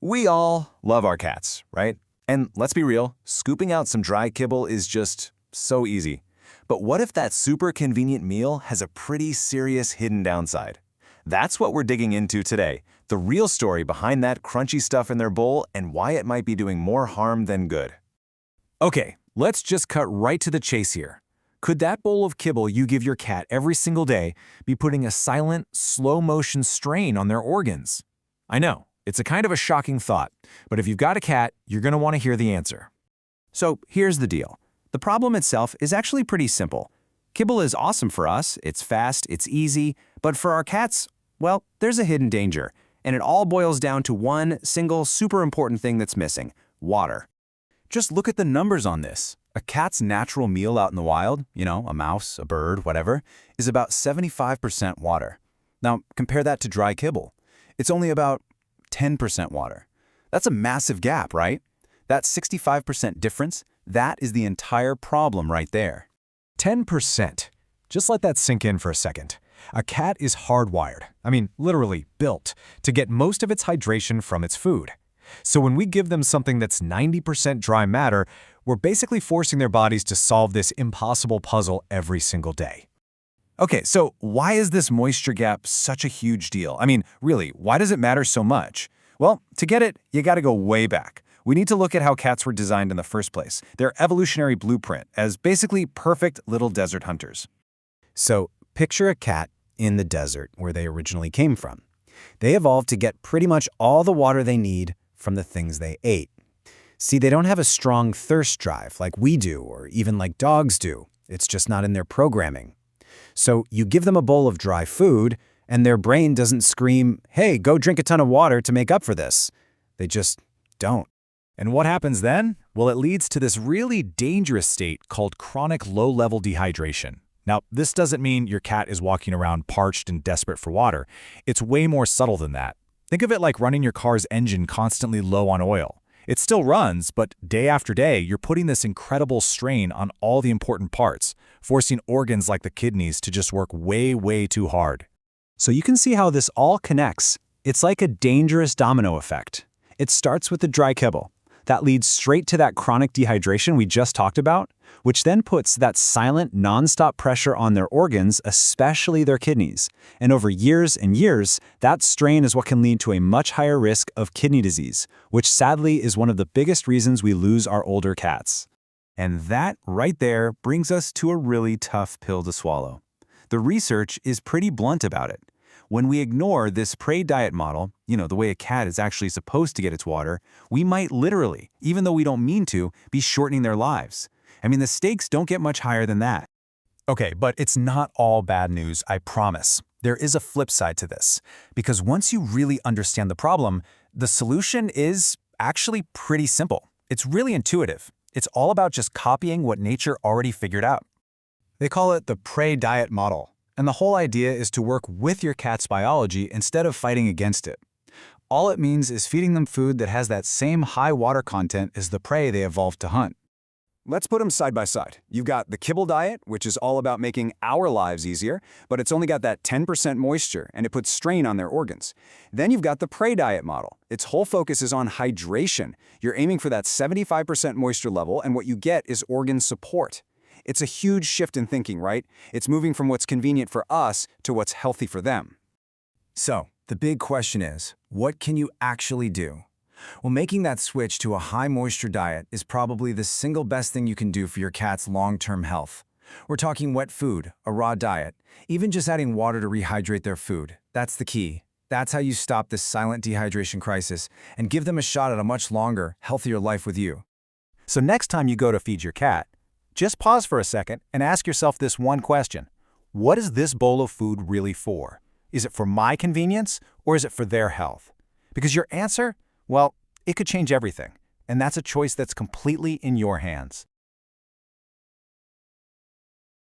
We all love our cats, right? And let's be real, scooping out some dry kibble is just so easy. But what if that super convenient meal has a pretty serious hidden downside? That's what we're digging into today, the real story behind that crunchy stuff in their bowl and why it might be doing more harm than good. Okay, let's just cut right to the chase here. Could that bowl of kibble you give your cat every single day be putting a silent, slow-motion strain on their organs? I know, it's a kind of a shocking thought, but if you've got a cat, you're going to want to hear the answer. So here's the deal. The problem itself is actually pretty simple. Kibble is awesome for us, it's fast, it's easy, but for our cats, well, there's a hidden danger, and it all boils down to one single super important thing that's missing: water. Just look at the numbers on this. A cat's natural meal out in the wild, a mouse, a bird, whatever, is about 75% water. Now, compare that to dry kibble. It's only about 10% water. That's a massive gap, right? That 65% difference, that is the entire problem right there. 10%. Just let that sink in for a second. A cat is hardwired, literally built, to get most of its hydration from its food. So when we give them something that's 90% dry matter, we're basically forcing their bodies to solve this impossible puzzle every single day. Okay, so why is this moisture gap such a huge deal? Really, why does it matter so much? Well, to get it, you gotta go way back. We need to look at how cats were designed in the first place, their evolutionary blueprint, as basically perfect little desert hunters. So picture a cat in the desert where they originally came from. They evolved to get pretty much all the water they need from the things they ate. See, they don't have a strong thirst drive like we do, or even like dogs do. It's just not in their programming. So you give them a bowl of dry food, and their brain doesn't scream, "Hey, go drink a ton of water to make up for this." They just don't. And what happens then? Well, it leads to this really dangerous state called chronic low-level dehydration. Now, this doesn't mean your cat is walking around parched and desperate for water. It's way more subtle than that. Think of it like running your car's engine constantly low on oil. It still runs, but day after day, you're putting this incredible strain on all the important parts, forcing organs like the kidneys to just work way, way too hard. So you can see how this all connects. It's like a dangerous domino effect. It starts with the dry kibble. That leads straight to that chronic dehydration we just talked about, which then puts that silent, nonstop pressure on their organs, especially their kidneys. And over years and years, that strain is what can lead to a much higher risk of kidney disease, which sadly is one of the biggest reasons we lose our older cats. And that right there brings us to a really tough pill to swallow. The research is pretty blunt about it. When we ignore this prey diet model, the way a cat is actually supposed to get its water, we might literally, even though we don't mean to, be shortening their lives. The stakes don't get much higher than that. Okay, but it's not all bad news, I promise. There is a flip side to this, because once you really understand the problem, the solution is actually pretty simple. It's really intuitive. It's all about just copying what nature already figured out. They call it the prey diet model. And the whole idea is to work with your cat's biology instead of fighting against it. All it means is feeding them food that has that same high water content as the prey they evolved to hunt. Let's put them side by side. You've got the kibble diet, which is all about making our lives easier, but it's only got that 10% moisture, and it puts strain on their organs. Then you've got the prey diet model. Its whole focus is on hydration. You're aiming for that 75% moisture level, and what you get is organ support. It's a huge shift in thinking, right? It's moving from what's convenient for us to what's healthy for them. So, the big question is, what can you actually do? Well, making that switch to a high-moisture diet is probably the single best thing you can do for your cat's long-term health. We're talking wet food, a raw diet, even just adding water to rehydrate their food. That's the key. That's how you stop this silent dehydration crisis and give them a shot at a much longer, healthier life with you. So next time you go to feed your cat, just pause for a second and ask yourself this one question. What is this bowl of food really for? Is it for my convenience, or is it for their health? Because your answer, well, it could change everything, and that's a choice that's completely in your hands.